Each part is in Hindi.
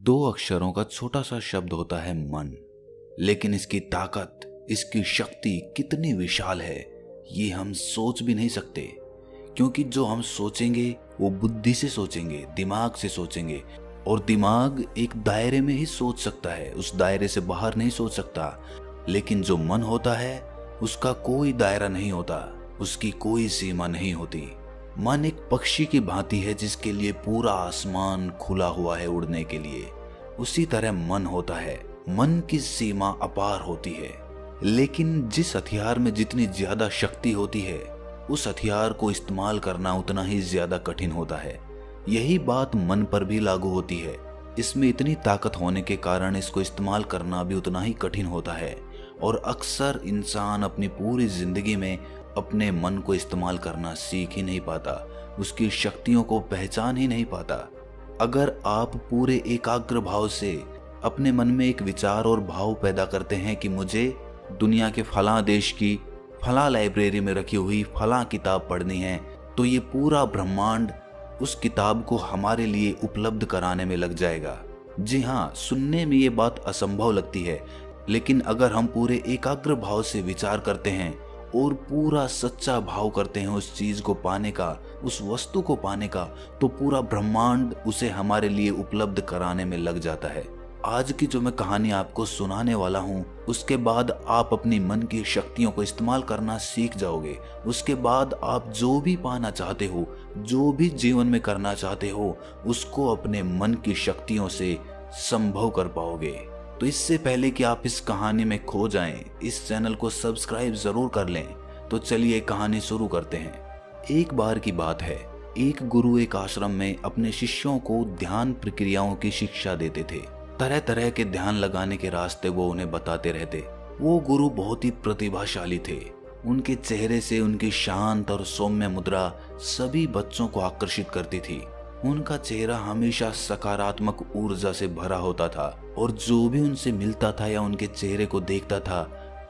दो अक्षरों का छोटा सा शब्द होता है मन, लेकिन इसकी ताकत, इसकी शक्ति कितनी विशाल है ये हम सोच भी नहीं सकते। क्योंकि जो हम सोचेंगे वो बुद्धि से सोचेंगे, दिमाग से सोचेंगे, और दिमाग एक दायरे में ही सोच सकता है, उस दायरे से बाहर नहीं सोच सकता। लेकिन जो मन होता है उसका कोई दायरा नहीं होता, उसकी कोई सीमा नहीं होती। मन एक पक्षी की भांति है जिसके लिए पूरा आसमान खुला हुआ है उड़ने के लिए। उसी तरह मन होता है, मन की सीमा अपार होती है। लेकिन जिस हथियार में जितनी ज्यादा शक्ति होती है उस हथियार को इस्तेमाल करना उतना ही ज्यादा कठिन होता है। यही बात मन पर भी लागू होती है। इसमें इतनी ताकत होने के कारण इसको इस्तेमाल करना भी उतना ही कठिन होता है। और अक्सर इंसान अपनी पूरी जिंदगी में अपने मन को इस्तेमाल करना सीख ही नहीं पाता, उसकी शक्तियों को पहचान ही नहीं पाता। अगर आप पूरे एकाग्र भाव से अपने मन में एक विचार और भाव पैदा करते हैं कि मुझे दुनिया के फलां देश की फलां लाइब्रेरी में रखी हुई फलां किताब पढ़नी है, तो ये पूरा ब्रह्मांड उस किताब को हमारे लिए उपलब्ध कराने में लग जाएगा। जी हाँ, सुनने में ये बात असंभव लगती है, लेकिन अगर हम पूरे एकाग्र भाव से विचार करते हैं और पूरा सच्चा भाव करते हैं उस चीज को पाने का, उस वस्तु को पाने का, तो पूरा ब्रह्मांड उसे हमारे लिए उपलब्ध कराने में लग जाता है। आज की जो मैं कहानी आपको सुनाने वाला हूँ, उसके बाद आप अपनी मन की शक्तियों को इस्तेमाल करना सीख जाओगे। उसके बाद आप जो भी पाना चाहते हो, जो भी जीवन में करना चाहते हो, उसको अपने मन की शक्तियों से संभव कर पाओगे। तो इससे पहले कि आप इस कहानी में खो जाएं, इस चैनल को सब्सक्राइब जरूर कर लें। तो चलिए कहानी शुरू करते हैं। एक बार की बात है, एक गुरु एक आश्रम में अपने शिष्यों को ध्यान प्रक्रियाओं की शिक्षा देते थे। तरह तरह के ध्यान लगाने के रास्ते वो उन्हें बताते रहते। वो गुरु बहुत ही प्रतिभाशाली थे। उनके चेहरे से उनकी शांत और सौम्य मुद्रा सभी बच्चों को आकर्षित करती थी। उनका चेहरा हमेशा सकारात्मक ऊर्जा से भरा होता था, और जो भी उनसे मिलता था या उनके चेहरे को देखता था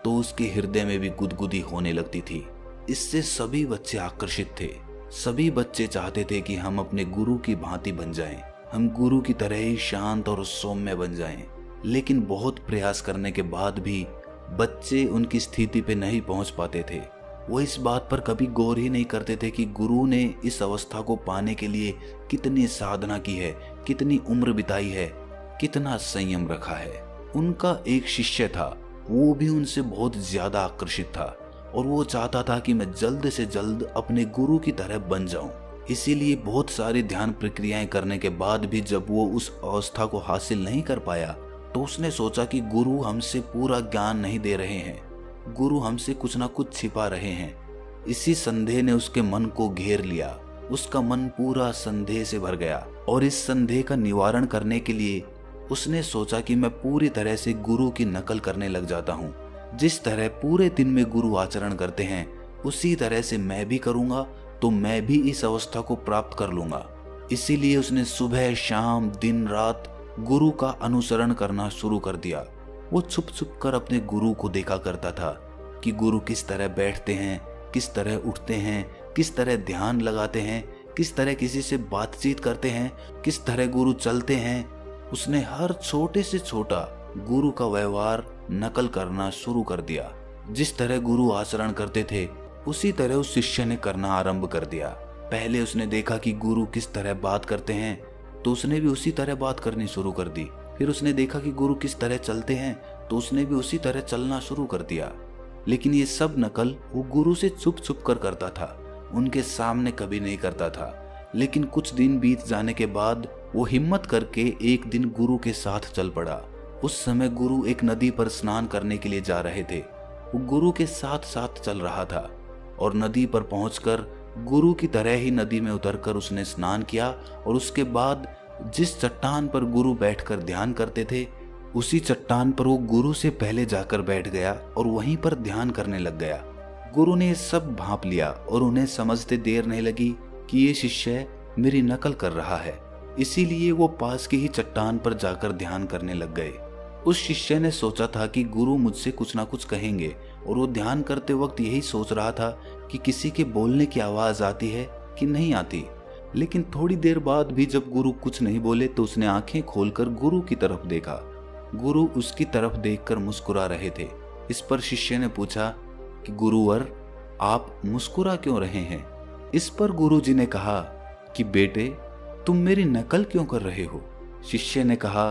तो उसके हृदय में भी गुदगुदी होने लगती थी। इससे सभी बच्चे आकर्षित थे। सभी बच्चे चाहते थे कि हम अपने गुरु की भांति बन जाएं, हम गुरु की तरह ही शांत और सौम्य बन जाएं। लेकिन बहुत प्रयास करने के बाद भी बच्चे उनकी स्थिति पे नहीं पहुंच पाते थे। वो इस बात पर कभी गौर ही नहीं करते थे कि गुरु ने इस अवस्था को पाने के लिए कितनी साधना की है, कितनी उम्र बिताई है, कितना संयम रखा है। उनका एक शिष्य था, वो भी उनसे बहुत ज्यादा आकर्षित था, और वो चाहता था कि मैं जल्द से जल्द अपने गुरु की तरह बन जाऊं। इसीलिए बहुत सारी ध्यान प्रक्रियाएं करने के बाद भी जब वो उस अवस्था को हासिल नहीं कर पाया, तो उसने सोचा कि गुरु हमसे पूरा ज्ञान नहीं दे रहे हैं, गुरु हमसे कुछ ना कुछ छिपा रहे हैं। इसी संदेह ने उसके मन को घेर लिया। उसका मन पूरा संदेह से भर गया, और इस संदेह का निवारण करने के लिए उसने सोचा कि मैं पूरी तरह से गुरु की नकल करने लग जाता हूँ। जिस तरह पूरे दिन में गुरु आचरण करते हैं उसी तरह से मैं भी करूँगा, तो मैं भी इस अवस्था को प्राप्त कर लूंगा। इसीलिए उसने सुबह शाम दिन रात गुरु का अनुसरण करना शुरू कर दिया। वो छुप छुप कर अपने गुरु को देखा करता था कि गुरु किस तरह बैठते हैं, किस तरह उठते हैं, किस तरह ध्यान लगाते हैं, किस तरह किसी से बातचीत करते हैं, किस तरह गुरु चलते हैं। उसने हर छोटे से छोटा गुरु का व्यवहार नकल करना शुरू कर दिया। जिस तरह गुरु आचरण करते थे उसी तरह उस शिष्य ने करना आरंभ कर दिया। पहले उसने देखा कि गुरु किस तरह बात करते हैं, तो उसने भी उसी तरह बात करनी शुरू कर दी। फिर उसने देखा कि गुरु किस तरह चलते हैं, तो उसने भी उसी तरह चलना शुरू कर दिया। लेकिन ये सब नकल वो गुरु से छुप छुप कर करता था, उनके सामने कभी नहीं करता था। लेकिन कुछ दिन बीत जाने के बाद वो हिम्मत करके एक दिन गुरु के साथ चल पड़ा। उस समय गुरु एक नदी पर स्नान करने के लिए जा रहे थे। वो गुरु के साथ साथ चल रहा था, और नदी पर पहुंचकर गुरु की तरह ही नदी में उतरकर उसने स्नान किया, और उसके बाद जिस चट्टान पर गुरु बैठकर ध्यान करते थे उसी चट्टान पर वो गुरु से पहले जाकर बैठ गया और वहीं पर ध्यान करने लग गया। गुरु ने सब भांप लिया और उन्हें समझते देर नहीं लगी कि ये शिष्य मेरी नकल कर रहा है। इसीलिए वो पास की ही चट्टान पर जाकर ध्यान करने लग गए। उस शिष्य ने सोचा था कि गुरु मुझसे कुछ ना कुछ कहेंगे, और वो ध्यान करते वक्त यही सोच रहा था कि किसी के बोलने की आवाज आती है कि नहीं आती। लेकिन थोड़ी देर बाद भी जब गुरु कुछ नहीं बोले तो उसने आंखें खोलकर गुरु की तरफ देखा। गुरु उसकी तरफ देखकर मुस्कुरा रहे थे। इस पर शिष्य ने पूछा कि गुरुवर, आप मुस्कुरा क्यों रहे हैं? इस पर गुरुजी ने कहा कि बेटे, तुम मेरी नकल क्यों कर रहे हो? शिष्य ने कहा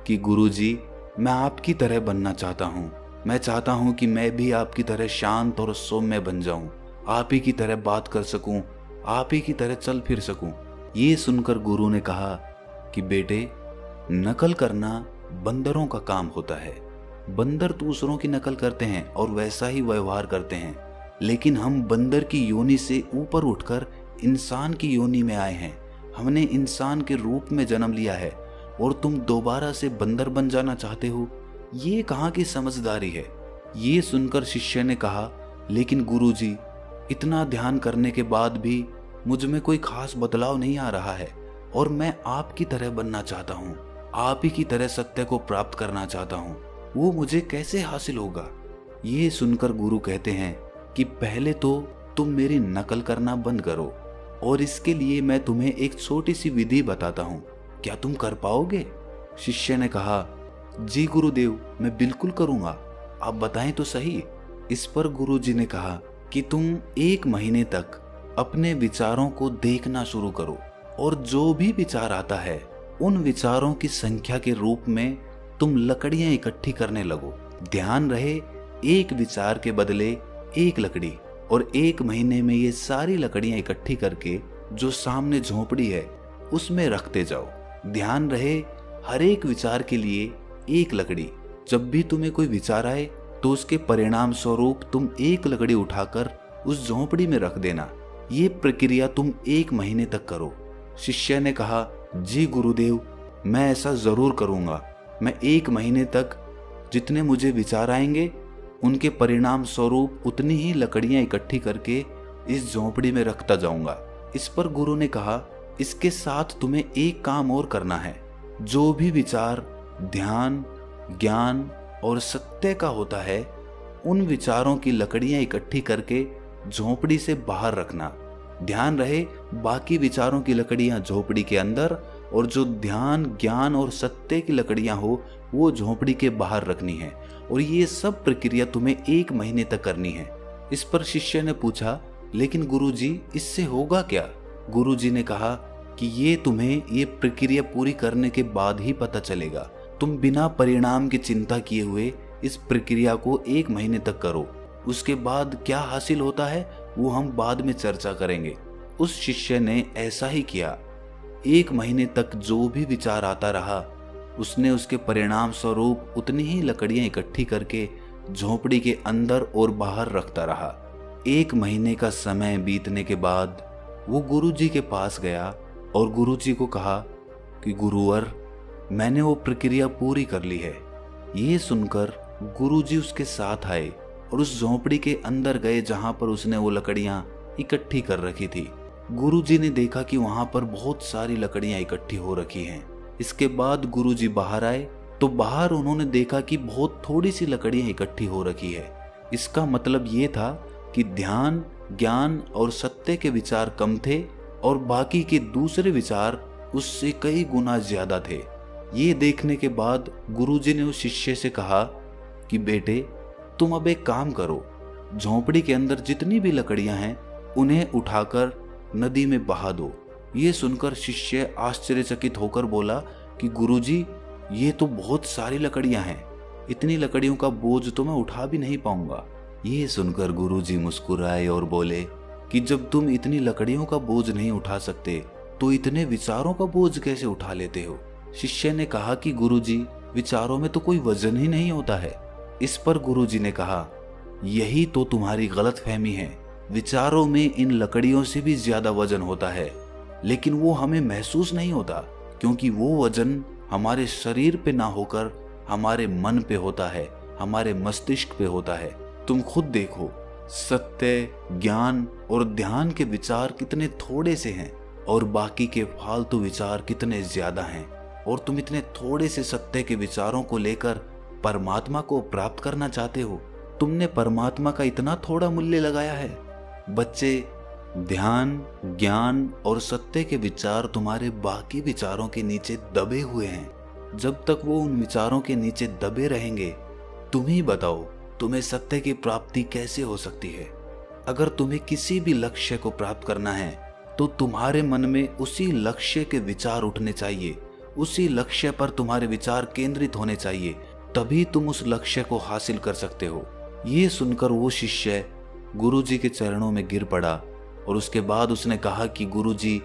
कि गुरुजी, मैं आपकी तरह बनना चाहता हूँ। मैं चाहता हूँ कि मैं भी आपकी तरह शांत और सौम्य बन जाऊं, आप ही की तरह बात कर सकूं, आप ही की तरह चल फिर सकूं। ये सुनकर गुरु ने कहा कि बेटे, नकल करना बंदरों का काम होता है। बंदर दूसरों की नकल करते हैं और वैसा ही व्यवहार करते हैं, लेकिन हम बंदर की योनि से ऊपर उठकर इंसान की योनि में आए हैं। हमने इंसान के रूप में जन्म लिया है और तुम दोबारा से बंदर बन जाना चाहते हो? ये कहाँ की समझदारी है? ये सुनकर शिष्य ने कहा, लेकिन गुरुजी, इतना ध्यान करने के बाद भी मुझ में कोई खास बदलाव नहीं आ रहा है और मैं आपकी तरह बनना चाहता हूँ, आप ही की तरह सत्य को प्राप्त करना चाहता हूँ। वो मुझे कैसे हासिल होगा? ये सुनकर गुरु कहते हैं कि पहले तो तुम मेरी नकल करना बंद करो और इसके लिए मैं तुम्हें एक छोटी सी विधि बताता हूँ। क्या तुम कर पाओगे? शिष्य ने कहा, जी गुरुदेव, मैं बिल्कुल करूँगा, आप बताएं तो सही। इस पर गुरुजी ने कहा कि तुम 1 महीने तक अपने विचारों को देखना शुरू करो और जो भी विचार आता है उन विचारों की संख्या के रूप में तुम लकड़ियां इकट्ठी करने लगो। ध्यान रहे, एक विचार के बदले 1 लकड़ी, और 1 महीने में ये सारी लकड़ियां इकट्ठी करके जो सामने झोपड़ी है उसमें रखते जाओ। ध्यान रहे, हर एक विचार के लिए 1 लकड़ी। जब भी तुम्हें कोई विचार आए तो उसके परिणाम स्वरूप तुम 1 लकड़ी उठाकर उस झोपड़ी में रख देना। ये प्रक्रिया तुम 1 महीने तक करो। शिष्य ने कहा, जी गुरुदेव, मैं ऐसा जरूर करूंगा। मैं 1 महीने तक जितने मुझे विचार आएंगे उनके परिणाम स्वरूप उतनी ही लकड़ियां इकट्ठी करके इस झोपड़ी में रखता जाऊंगा। इस पर गुरु ने कहा, इसके साथ तुम्हें एक काम और करना है। जो भी विचार ध्यान, ज्ञान और सत्य का होता है, उन विचारों की लकड़ियां इकट्ठी करके झोपड़ी से बाहर रखना। ध्यान रहे, बाकी विचारों की लकड़ियां झोपड़ी के अंदर और जो ध्यान, ज्ञान और सत्य की लकड़ियां हो वो झोपड़ी के बाहर रखनी है, और ये सब प्रक्रिया तुम्हें 1 महीने तक करनी है। इस पर शिष्य ने पूछा, लेकिन गुरुजी, इससे होगा क्या? गुरुजी ने कहा कि ये तुम्हें ये प्रक्रिया पूरी करने के बाद ही पता चलेगा। तुम बिना परिणाम की चिंता किए हुए इस प्रक्रिया को 1 महीने तक करो। उसके बाद क्या हासिल होता है वो हम बाद में चर्चा करेंगे। उस शिष्य ने ऐसा ही किया। 1 महीने तक जो भी विचार आता रहा उसने उसके परिणाम स्वरूप उतनी ही लकड़ियां इकट्ठी करके झोपड़ी के अंदर और बाहर रखता रहा। 1 महीने का समय बीतने के बाद वो गुरुजी के पास गया और गुरुजी को कहा कि गुरुवर, मैंने वो प्रक्रिया पूरी कर ली है। ये सुनकर गुरुजी उसके साथ आए और उस झोपड़ी के अंदर गए जहां पर उसने वो लकड़ियां इकट्ठी कर रखी थी। गुरुजी ने देखा कि वहां पर बहुत सारी लकड़ियां इकट्ठी हो रखी हैं। इसके बाद गुरुजी बाहर आए तो बाहर उन्होंने देखा कि बहुत थोड़ी सी लकड़ियां इकट्ठी हो रखी है। इसका मतलब ये था कि ध्यान, ज्ञान और सत्य के विचार कम थे और बाकी के दूसरे विचार उससे कई गुना ज्यादा थे। ये देखने के बाद गुरुजी ने उस शिष्य से कहा कि बेटे, तुम अब एक काम करो, झोपड़ी के अंदर जितनी भी लकड़ियां हैं उन्हें उठाकर नदी में बहा दो। ये सुनकर शिष्य आश्चर्यचकित होकर बोला कि गुरुजी, ये तो बहुत सारी लकड़ियां हैं, इतनी लकड़ियों का बोझ तो मैं उठा भी नहीं पाऊंगा। ये सुनकर गुरुजी मुस्कुराए और बोले कि जब तुम इतनी लकड़ियों का बोझ नहीं उठा सकते तो इतने विचारों का बोझ कैसे उठा लेते हो? शिष्य ने कहा कि गुरुजी, विचारों में तो कोई वजन ही नहीं होता है। इस पर गुरुजी ने कहा, यही तो तुम्हारी गलतफहमी है। विचारों में इन लकड़ियों से भी ज्यादा वजन होता है, लेकिन वो हमें महसूस नहीं होता क्योंकि वो वजन हमारे शरीर पे ना होकर हमारे मन पे होता है, हमारे मस्तिष्क पे होता है। तुम खुद देखो, सत्य, ज्ञान और ध्यान के विचार कितने थोड़े से हैं और बाकी के फालतू विचार कितने ज्यादा हैं, और तुम इतने थोड़े से सत्य के विचारों को लेकर परमात्मा को प्राप्त करना चाहते हो। तुमने परमात्मा का इतना थोड़ा मूल्य लगाया है। बच्चे, ध्यान, ज्ञान और सत्य के विचार तुम्हारे बाकी विचारों के नीचे दबे हुए हैं। जब तक वो उन विचारों के नीचे दबे रहेंगे, तुम ही बताओ तुम्हें सत्य की प्राप्ति कैसे हो सकती है। अगर तुम्हें किसी भी लक्ष्य को प्राप्त करना है तो तुम्हारे मन में उसी लक्ष्य के विचार उठने चाहिए, उसी लक्ष्य पर तुम्हारे विचार केंद्रित होने चाहिए, तभी तुम उस लक्ष्य को हासिल कर सकते हो। ये सुनकर वो शिष्य गुरुजी के चरणों में गिर पड़ा और उसके बाद उसने कहा कि गुरुजी,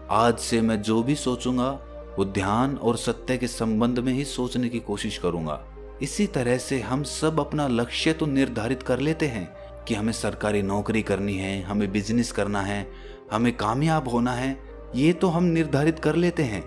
आज से मैं जो भी सोचूंगा वो ध्यान और सत्य के संबंध में ही सोचने की कोशिश करूंगा। इसी तरह से हम सब अपना लक्ष्य तो निर्धारित कर लेते हैं कि हमें सरकारी नौकरी करनी है, हमें बिजनेस करना है, हमें कामयाब होना है, ये तो हम निर्धारित कर लेते हैं।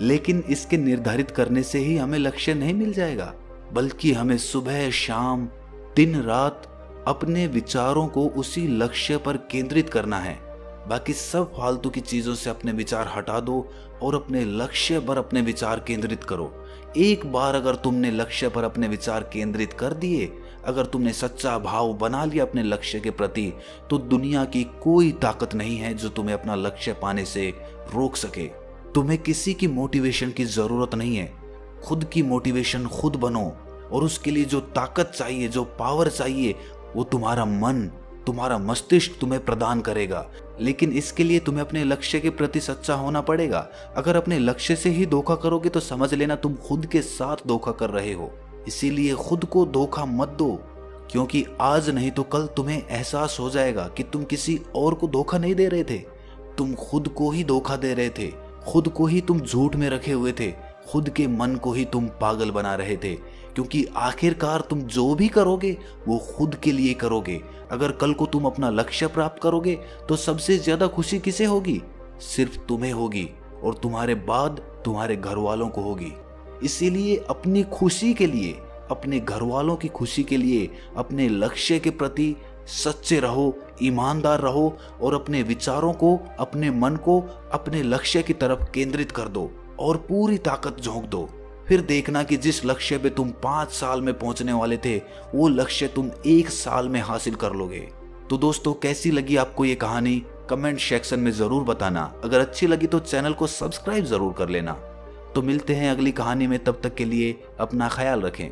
लेकिन इसके निर्धारित करने से ही हमें लक्ष्य नहीं मिल जाएगा, बल्कि हमें सुबह शाम दिन रात अपने विचारों को उसी लक्ष्य पर केंद्रित करना है। बाकी सब फालतू की चीजों से अपने विचार हटा दो और अपने लक्ष्य पर अपने विचार केंद्रित करो। एक बार अगर तुमने लक्ष्य पर अपने विचार केंद्रित कर दिए, अगर तुमने सच्चा भाव बना लिया अपने लक्ष्य के प्रति, तो दुनिया की कोई ताकत नहीं है जो तुम्हें अपना लक्ष्य पाने से रोक सके। तुम्हें किसी की मोटिवेशन की जरूरत नहीं है, खुद की मोटिवेशन खुद बनो। और उसके लिए जो ताकत चाहिए, जो पावर चाहिए, वो तुम्हारा मन, तुम्हारा मस्तिष्क तुम्हें प्रदान करेगा। लेकिन इसके लिए तुम्हें अपने लक्ष्य के प्रति सच्चा होना पड़ेगा। अगर अपने लक्ष्य से ही धोखा करोगे तो समझ लेना तुम खुद के साथ धोखा कर रहे हो। इसीलिए खुद को धोखा मत दो, क्योंकि आज नहीं तो कल तुम्हें एहसास हो जाएगा कि तुम किसी और को धोखा नहीं दे रहे थे, तुम खुद को ही धोखा दे रहे थे। खुद को ही तुम झूठ में रखे हुए थे, खुद के मन को ही तुम पागल बना रहे थे। क्योंकि आखिरकार तुम जो भी करोगे वो खुद के लिए करोगे। अगर कल को तुम अपना लक्ष्य प्राप्त करोगे तो सबसे ज्यादा खुशी किसे होगी? सिर्फ तुम्हें होगी, और तुम्हारे बाद तुम्हारे घर वालों को होगी। इसीलिए अपनी खुशी के लिए, अपने घर वालों की खुशी के लिए अपने लक्ष्य के प्रति सच्चे रहो, ईमानदार रहो और अपने विचारों को, अपने मन को अपने लक्ष्य की तरफ केंद्रित कर दो और पूरी ताकत झोंक दो। फिर देखना कि जिस लक्ष्य पे तुम 5 साल में पहुंचने वाले थे, वो लक्ष्य तुम 1 साल में हासिल कर लोगे। तो दोस्तों, कैसी लगी आपको ये कहानी? कमेंट सेक्शन में जरूर बताना। अगर अच्छी लगी तो चैनल को सब्सक्राइब जरूर कर लेना। तो मिलते हैं अगली कहानी में, तब तक के लिए अपना ख्याल रखें।